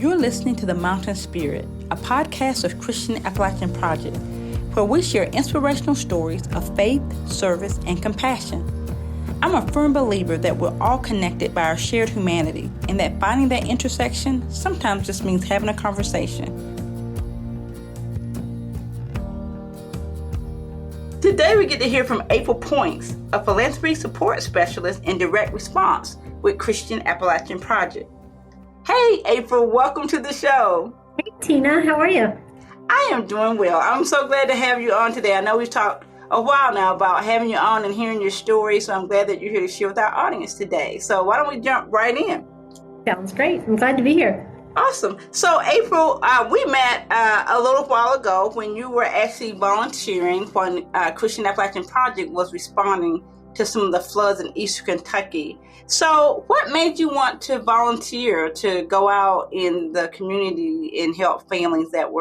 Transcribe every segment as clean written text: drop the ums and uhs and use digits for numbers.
You're listening to The Mountain Spirit, a podcast of Christian Appalachian Project, where we share inspirational stories of faith, service, and compassion. I'm a firm believer that we're all connected by our shared humanity, and that finding that intersection sometimes just means having a conversation. Today we get to hear from April Points, a Philanthropy Support Specialist in direct response with Christian Appalachian Project. Hey, April, welcome to the show. Hey, Tina, how are you? I am doing well. I'm so glad to have you on today. I know we've talked a while now about having you on and hearing your story, so I'm glad that you're here to share with our audience today. So why don't we jump right in? Sounds great. I'm glad to be here. Awesome. So, April, we met a little while ago when you were actually volunteering when Christian Appalachian Project was responding to some of the floods in Eastern Kentucky. So what made you want to volunteer to go out in the community and help families that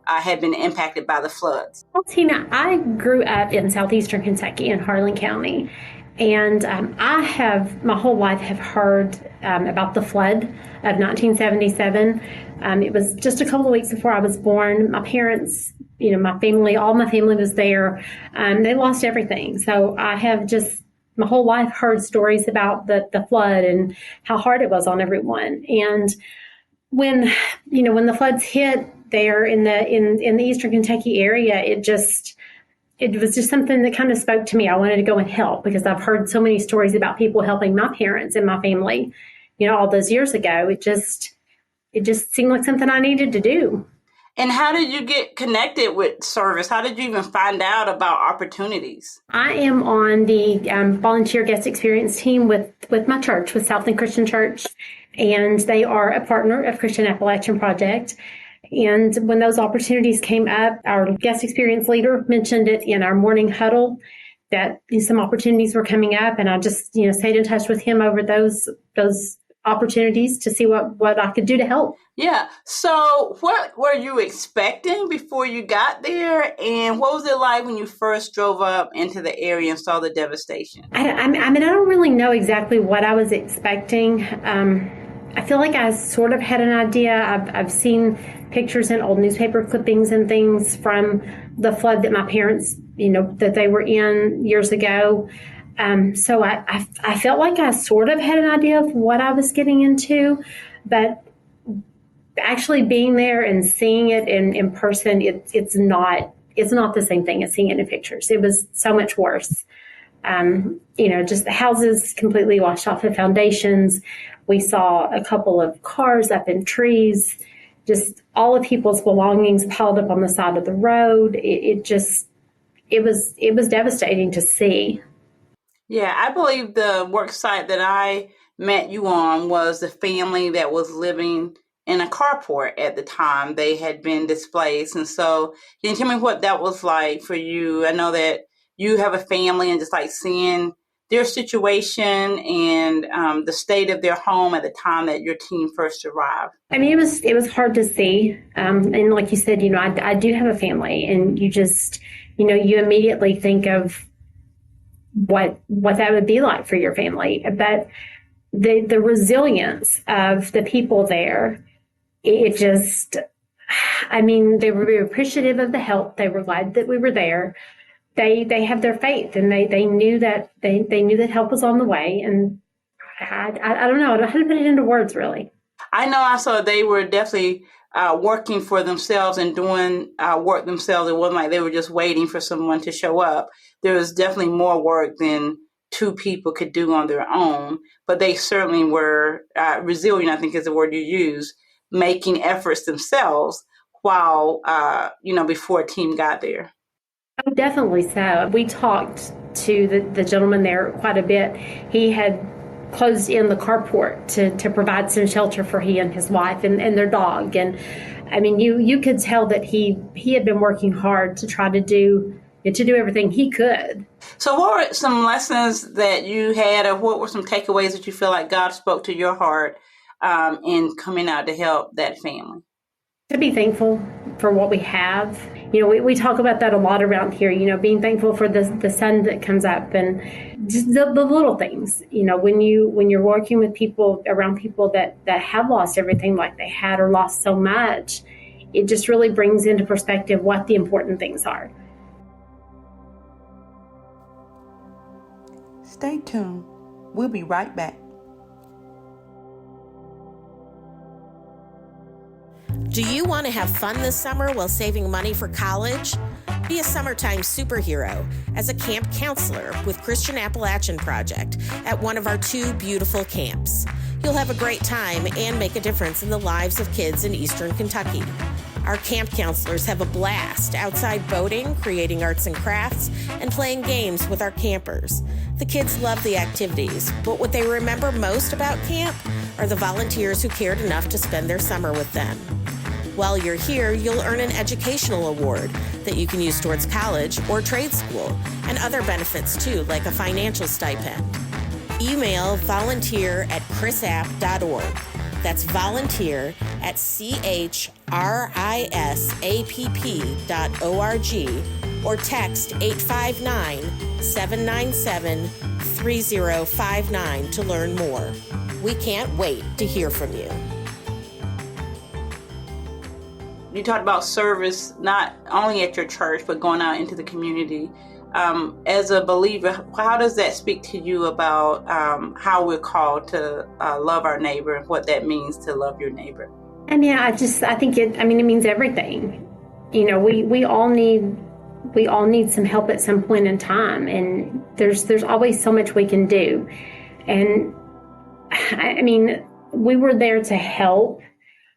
had been impacted by the floods? Well, Tina, I grew up in southeastern Kentucky in Harlan County, and I have my whole life have heard about the flood of 1977. It was just a couple of weeks before I was born. My parents, my family, all my family was there. They lost everything. So I have just my whole life heard stories about the flood and how hard it was on everyone. And when the floods hit there in the Eastern Kentucky area, it was just something that kind of spoke to me. I wanted to go and help because I've heard so many stories about people helping my parents and my family, all those years ago. It just seemed like something I needed to do. And how did you get connected with service? How did you even find out about opportunities? I am on the volunteer guest experience team with my church, with Southland Christian Church, and they are a partner of Christian Appalachian Project. And when those opportunities came up, our guest experience leader mentioned it in our morning huddle that some opportunities were coming up, and I just stayed in touch with him over those opportunities to see what I could do to help. Yeah. So what were you expecting before you got there? And what was it like when you first drove up into the area and saw the devastation? I mean, I don't really know exactly what I was expecting. I feel like I sort of had an idea. I've seen pictures and old newspaper clippings and things from the flood that my parents, that they were in years ago. So I felt like I sort of had an idea of what I was getting into, but actually being there and seeing it in person, it's not the same thing as seeing it in pictures. It was so much worse. Just the houses completely washed off the foundations. We saw a couple of cars up in trees, just all of people's belongings piled up on the side of the road. It was devastating to see. Yeah, I believe the work site that I met you on was the family that was living in a carport at the time. They had been displaced. And so can you tell me what that was like for you? I know that you have a family and just like seeing their situation and the state of their home at the time that your team first arrived. I mean, it was hard to see. And like you said, I do have a family, and you just, you immediately think of what that would be like for your family. But the resilience of the people there, they were very appreciative of the help. They were glad that we were there. They have their faith, and they knew that they knew that help was on the way. And I don't know how to put it into words, really. I know I saw they were definitely working for themselves and doing work themselves. It wasn't like they were just waiting for someone to show up. There was definitely more work than two people could do on their own, but they certainly were resilient, I think is the word you use, making efforts themselves while, before a team got there. Oh, definitely so. We talked to the gentleman there quite a bit. He had closed in the carport to provide some shelter for he and his wife and their dog. And I mean, you could tell that he had been working hard to try to do everything he could. So what were some lessons that you had, or what were some takeaways that you feel like God spoke to your heart in coming out to help that family? To be thankful for what we have. We talk about that a lot around here, being thankful for the sun that comes up and just the little things, when you're working with people, around people that have lost everything like they had or lost so much, it just really brings into perspective what the important things are. Stay tuned. We'll be right back. Do you want to have fun this summer while saving money for college? Be a summertime superhero as a camp counselor with Christian Appalachian Project at one of our 2 beautiful camps. You'll have a great time and make a difference in the lives of kids in Eastern Kentucky. Our camp counselors have a blast outside boating, creating arts and crafts, and playing games with our campers. The kids love the activities, but what they remember most about camp are the volunteers who cared enough to spend their summer with them. While you're here, you'll earn an educational award that you can use towards college or trade school, and other benefits too, like a financial stipend. Email volunteer@chrisapp.org. That's volunteer@CHRISAPP.org or text 859-797-3059 to learn more. We can't wait to hear from you. You talked about service, not only at your church, but going out into the community. As a believer, how does that speak to you about how we're called to love our neighbor and what that means to love your neighbor? And yeah, I think it means everything. We all need some help at some point in time, and there's always so much we can do. And we were there to help,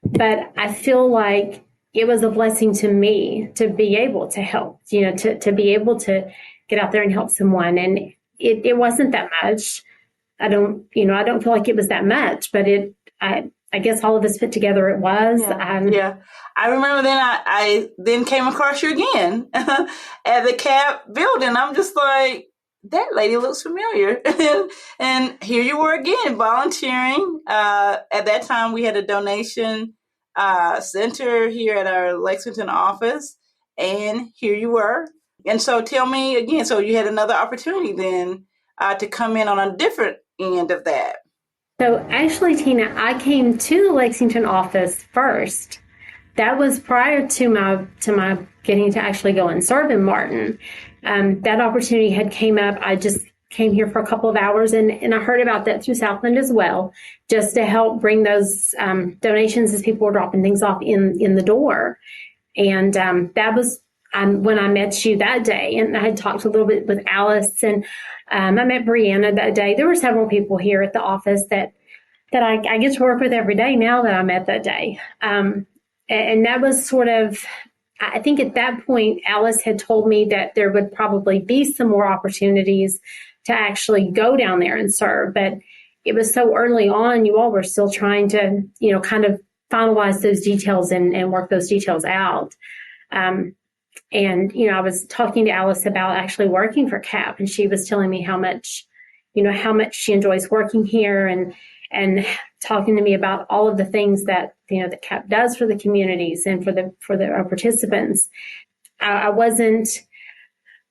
but I feel like it was a blessing to me to be able to help, to be able to get out there and help someone. And it wasn't that much. I don't feel like it was that much, but I guess all of us put together, it was. Yeah. I remember then I then came across you again at the CAP building. I'm just like, that lady looks familiar. And here you were again, volunteering. At that time, we had a donation center here at our Lexington office, and here you were. And so tell me again, so you had another opportunity then to come in on a different end of that. So actually, Tina, I came to the Lexington office first. That was prior to my getting to actually go and serve in Martin. That opportunity had came up. I just came here for a couple of hours, and I heard about that through Southland as well, just to help bring those donations as people were dropping things off in the door. And that was when I met you that day, and I had talked a little bit with Alice, and I met Brianna that day. There were several people here at the office that I get to work with every day now that I met that day. And that was sort of, I think at that point, Alice had told me that there would probably be some more opportunities to actually go down there and serve. But it was so early on, you all were still trying to, kind of finalize those details and work those details out. And, I was talking to Alice about actually working for CAP, and she was telling me how much she enjoys working here, and talking to me about all of the things that, that CAP does for the communities and for the participants. I wasn't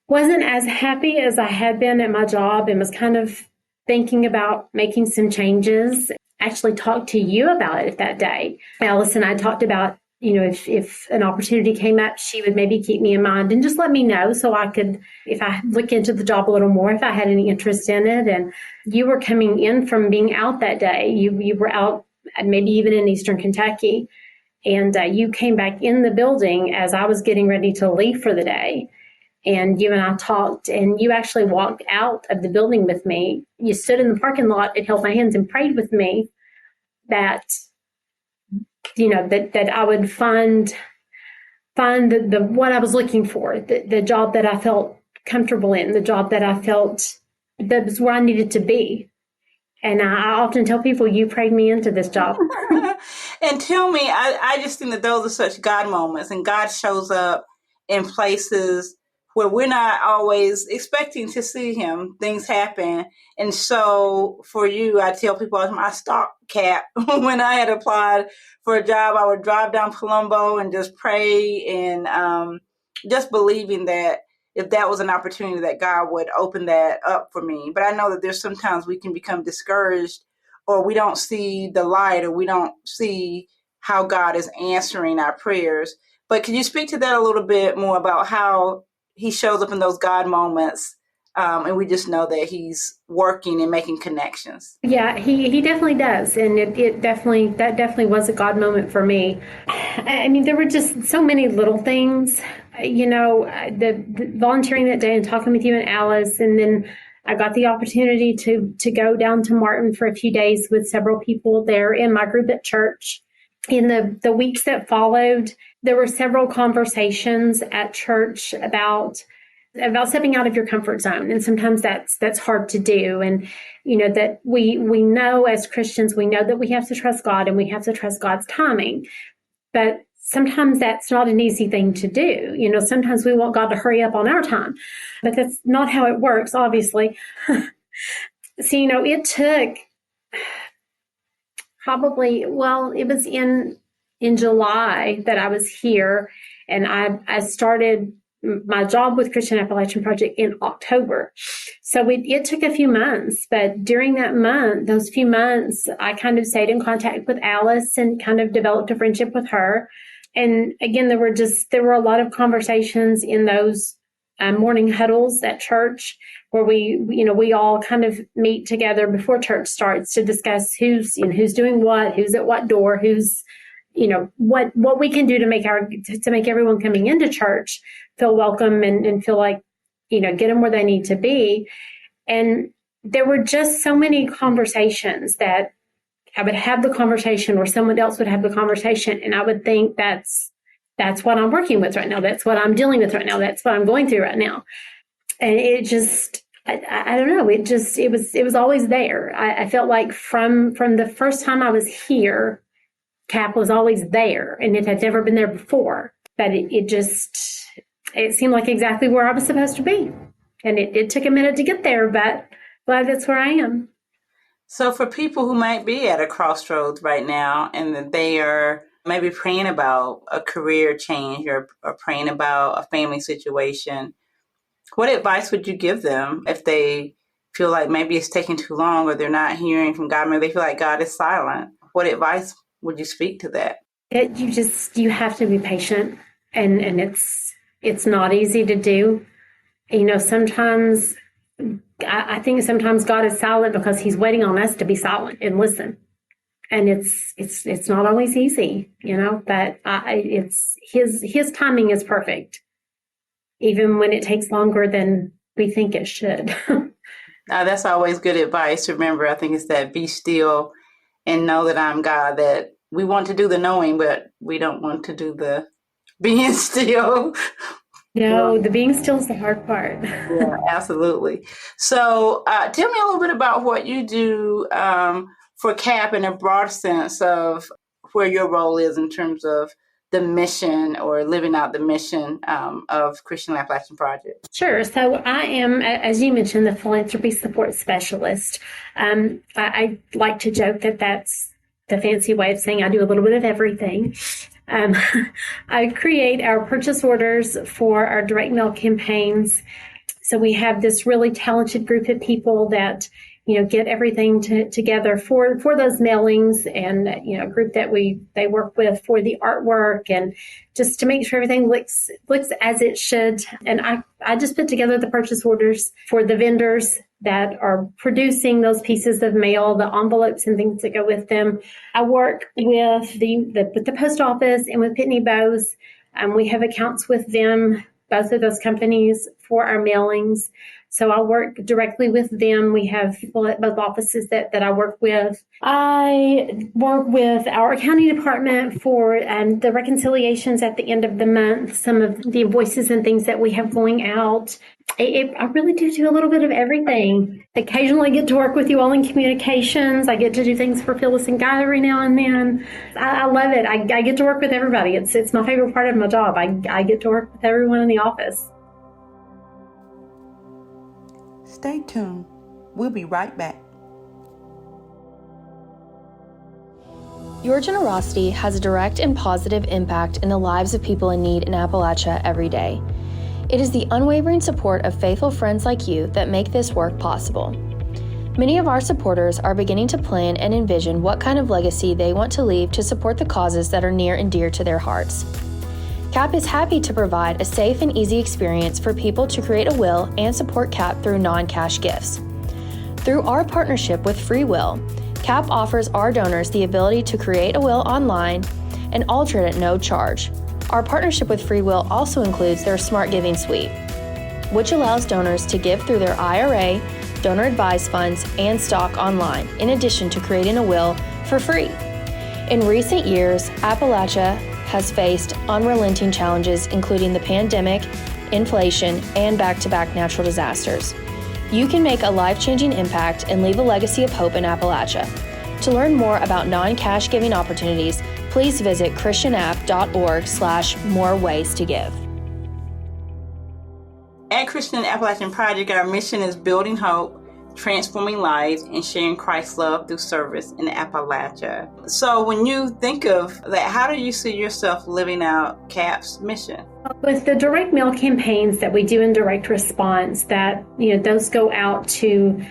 as happy as I had been at my job, and was kind of thinking about making some changes. Actually talked to you about it that day. Alice and I talked about, if an opportunity came up, she would maybe keep me in mind and just let me know so I could, if I look into the job a little more, if I had any interest in it. And you were coming in from being out that day. You were out maybe even in Eastern Kentucky. And you came back in the building as I was getting ready to leave for the day. And you and I talked, and you actually walked out of the building with me. You stood in the parking lot and held my hands and prayed with me that, that I would find the what I was looking for, the job that I felt comfortable in, the job that I felt that was where I needed to be. And I often tell people, you prayed me into this job. And tell me, I just think that those are such God moments, and God shows up in places where we're not always expecting to see him. Things happen. And so for you, I tell people I stalked CAP. When I had applied for a job, I would drive down Palumbo and just pray, and just believing that if that was an opportunity that God would open that up for me. But I know that there's sometimes we can become discouraged, or we don't see the light, or we don't see how God is answering our prayers. But can you speak to that a little bit more about how he shows up in those God moments? And we just know that he's working and making connections. Yeah, he definitely does. And that definitely was a God moment for me. I mean, there were just so many little things, the volunteering that day and talking with you and Alice. And then I got the opportunity to go down to Martin for a few days with several people there in my group at church. In the weeks that followed, there were several conversations at church about stepping out of your comfort zone. And sometimes that's hard to do. And, that we know as Christians, we know that we have to trust God and we have to trust God's timing. But sometimes that's not an easy thing to do. Sometimes we want God to hurry up on our time, but that's not how it works, obviously. So, it took probably, it was in July that I was here, and I started my job with Christian Appalachian Project in October. So it took a few months, but during those few months, I kind of stayed in contact with Alice and kind of developed a friendship with her. And again, there were a lot of conversations in those morning huddles at church where we all kind of meet together before church starts to discuss who's doing what, who's at what door, who's, what we can do to make everyone coming into church feel welcome and feel like, get them where they need to be. And there were just so many conversations that I would have the conversation or someone else would have the conversation. And I would think that's what I'm working with right now. That's what I'm dealing with right now. That's what I'm going through right now. And it just, I don't know. It was always there. I felt like from the first time I was here, CAP was always there, and it had never been there before. But it seemed like exactly where I was supposed to be. And it took a minute to get there, but glad that's where I am. So for people who might be at a crossroads right now and that they are maybe praying about a career change or praying about a family situation, what advice would you give them if they feel like maybe it's taking too long or they're not hearing from God? Maybe they feel like God is silent. What advice would you speak to that? You have to be patient, and it's not easy to do. Sometimes I think sometimes God is silent because he's waiting on us to be silent and listen. And it's not always easy, but it's his timing is perfect, even when it takes longer than we think it should. That's always good advice. Remember, I think it's that be still and know that I'm God, that we want to do the knowing, but we don't want to do the being still. No, the being still is the hard part. Yeah, absolutely. So tell me a little bit about what you do for CAP in a broad sense of where your role is in terms of the mission or living out the mission of Christian Appalachian Project. Sure. So I am, as you mentioned, the Philanthropy Support Specialist. I like to joke that that's the fancy way of saying I do a little bit of everything. I create our purchase orders for our direct mail campaigns. So we have this really talented group of people that, get everything together for those mailings, and, a group that they work with for the artwork and just to make sure everything looks as it should. And I just put together the purchase orders for the vendors that are producing those pieces of mail, the envelopes and things that go with them. I work with the post office and with Pitney Bowes. We have accounts with them, both of those companies, for our mailings. So I work directly with them. We have people at both offices that I work with. I work with our accounting department for the reconciliations at the end of the month, some of the invoices and things that we have going out. I really do a little bit of everything. Occasionally I get to work with you all in communications. I get to do things for Phyllis and Guy every now and then. I love it. I get to work with everybody. It's my favorite part of my job. I get to work with everyone in the office. Stay tuned. We'll be right back. Your generosity has a direct and positive impact in the lives of people in need in Appalachia every day. It is the unwavering support of faithful friends like you that make this work possible. Many of our supporters are beginning to plan and envision what kind of legacy they want to leave to support the causes that are near and dear to their hearts. CAP is happy to provide a safe and easy experience for people to create a will and support CAP through non-cash gifts. Through our partnership with Free Will, CAP offers our donors the ability to create a will online and alter it at no charge. Our partnership with Free Will also includes their Smart Giving Suite, which allows donors to give through their IRA, donor advised funds, and stock online, in addition to creating a will for free. In recent years, Appalachia has faced unrelenting challenges, including the pandemic, inflation, and back-to-back natural disasters. You can make a life-changing impact and leave a legacy of hope in Appalachia. To learn more about non-cash giving opportunities, please visit christianapp.org/more ways to give. At Christian Appalachian Project, our mission is building hope, transforming lives, and sharing Christ's love through service in Appalachia. So when you think of that, how do you see yourself living out CAP's mission? With the direct mail campaigns that we do in direct response, that those go out to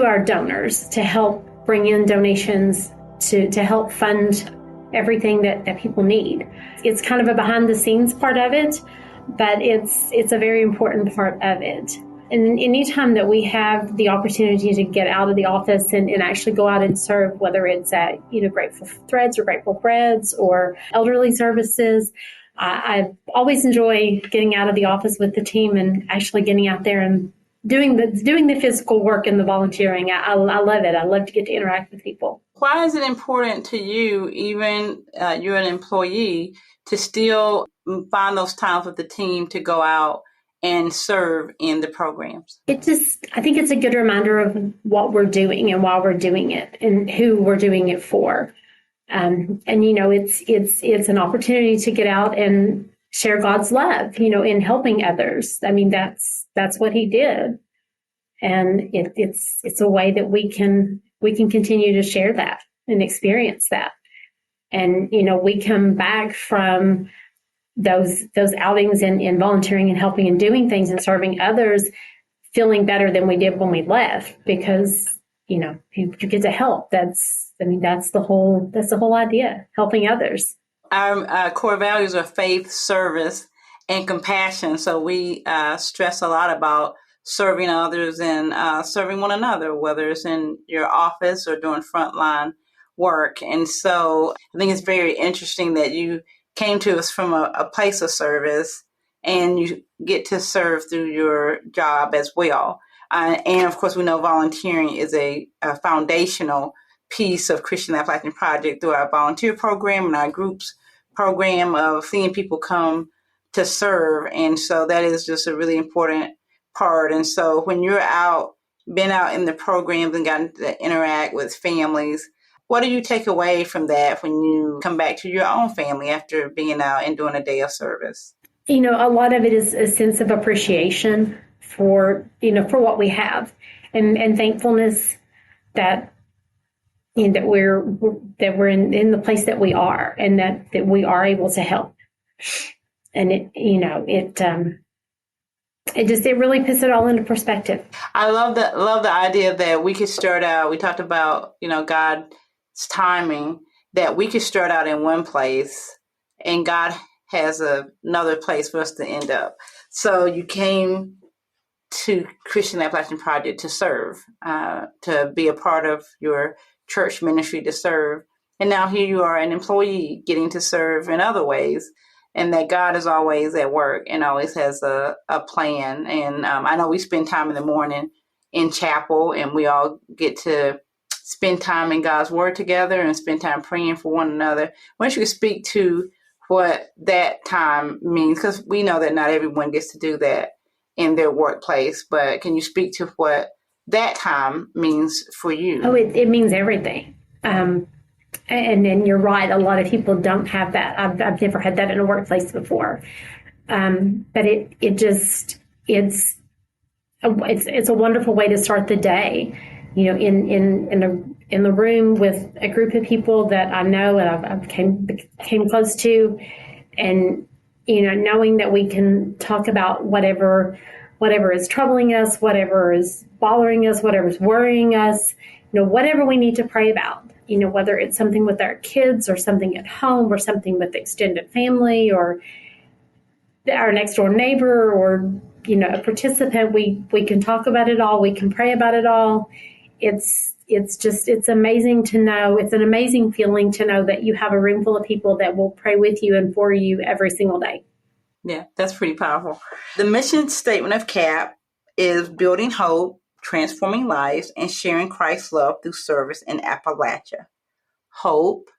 our donors to help bring in donations to help fund everything that people need. It's kind of a behind the scenes part of it, but it's a very important part of it. And anytime that we have the opportunity to get out of the office and actually go out and serve, whether it's at Grateful Threads or Grateful Breads or elderly services, I always enjoy getting out of the office with the team and actually getting out there and doing the physical work and the volunteering. I love it. I love to get to interact with people. Why is it important to you, even you're an employee, to still find those times with the team to go out and serve in the programs? I think it's a good reminder of what we're doing and why we're doing it and who we're doing it for. It's an opportunity to get out and share God's love, in helping others. I mean, that's what He did. And it's a way that we can continue to share that and experience that. And, we come back from those outings and volunteering and helping and doing things and serving others, feeling better than we did when we left, because, you get to help. That's the whole idea, helping others. Our core values are faith, service, and compassion. So we stress a lot about serving others and serving one another, whether it's in your office or doing frontline work. And so I think it's very interesting that you came to us from a place of service and you get to serve through your job as well. And of course, we know volunteering is a foundational piece of Christian Appalachian Project through our volunteer program and our groups program of seeing people come to serve. And so that is just a really important part. And so when you're been out in the programs and gotten to interact with families, what do you take away from that when you come back to your own family after being out and doing a day of service? A lot of it is a sense of appreciation for what we have and thankfulness that that we're in the place that we are and that we are able to help. And it really puts it all into perspective. I love the idea that we could start out. We talked about, God's timing, that we could start out in one place and God has another place for us to end up. So you came to Christian Appalachian Project to serve, to be a part of your church ministry, to serve. And now here you are, an employee getting to serve in other ways. And that God is always at work and always has a plan. And I know we spend time in the morning in chapel and we all get to spend time in God's word together and spend time praying for one another. Why don't you speak to what that time means? Because we know that not everyone gets to do that in their workplace, but can you speak to what that time means for you? Oh, it means everything. And then you're right. A lot of people don't have that. I've never had that in a workplace before. But it's a wonderful way to start the day. In the room with a group of people that I know and I've came close to, and knowing that we can talk about whatever is troubling us, whatever is bothering us, whatever's worrying us, whatever we need to pray about, whether it's something with our kids or something at home or something with extended family or our next door neighbor or, a participant, we can talk about it all. We can pray about it all. It's amazing to know. It's an amazing feeling to know that you have a room full of people that will pray with you and for you every single day. Yeah, that's pretty powerful. The mission statement of CAP is building hope, transforming lives, and sharing Christ's love through service in Appalachia. Hope,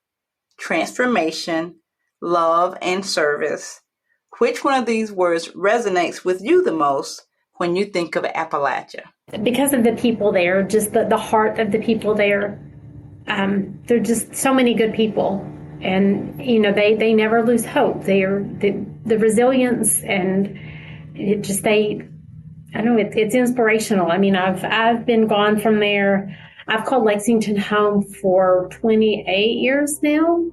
transformation, love, and service. Which one of these words resonates with you the most when you think of Appalachia? Because of the people there, just the heart of the people there. They're just so many good people. And, they never lose hope. They are the resilience and it's inspirational. I mean, I've been gone from there. I've called Lexington home for 28 years now.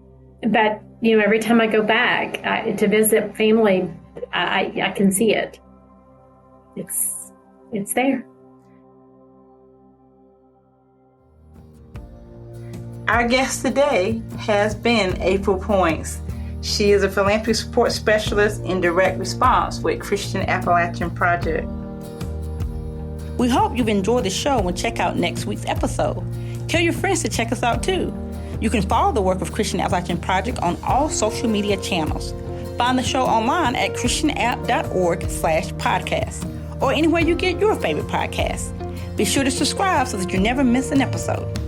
But, every time I go back to visit family, I can see it. It's there. Our guest today has been April Points. She is a Philanthropy Support Specialist in direct response with Christian Appalachian Project. We hope you've enjoyed the show and check out next week's episode. Tell your friends to check us out too. You can follow the work of Christian Appalachian Project on all social media channels. Find the show online at christianapp.org/podcast or anywhere you get your favorite podcasts. Be sure to subscribe so that you never miss an episode.